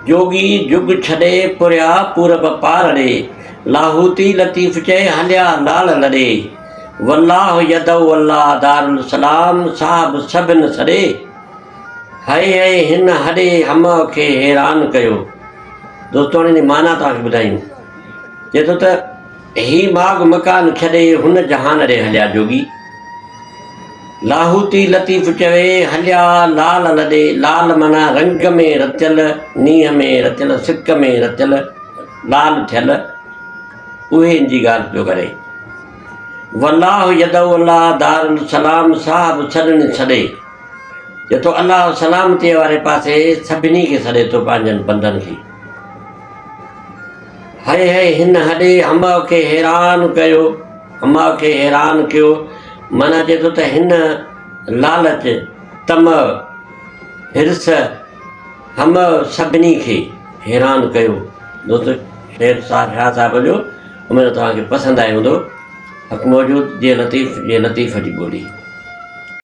जोगी जुग छॾे पुरिया पूरब पार ॾे लाहूती लतीफ़ चए हलिया लाल लॾे वल्लाह यदव वल्लाह दारुल सलाम साहब सभिन सॾे हाय हाय हिन हॾे हम खे हैरान कयो। दोस्तों हिन जी माना तव्हांखे ॿुधायूं चए थो त ही माग मकान छॾे हुन जहान ॾे हलिया जोगी लाहूती लतीफ़ चवे हलिया लाल लॾे लाल माना रंग में रतियल नीह में रतियल सिक में रतियल लाल थियल उहे जी ॻाल्हि पियो करे वल्लाह यदव वल्लाह दारुल सलाम साहब सॾण छॾे चए थो अलाह सलामतीअ वारे पासे सभिनी खे सॾे थो पंहिंजनि बंदनि खे हाय हाय हिन हॾे हम खे हैरान कयो हम खे हैरान कयो माना चए थो त हिन लालच तम हिर्स हम सभिनी खे हैरान कयो। दोस्तो शेर शाह साहिब जो उमिरि तव्हांखे पसंदि आयो हूंदो हक़ मौजूद जे लतीफ़ जी ॿोली।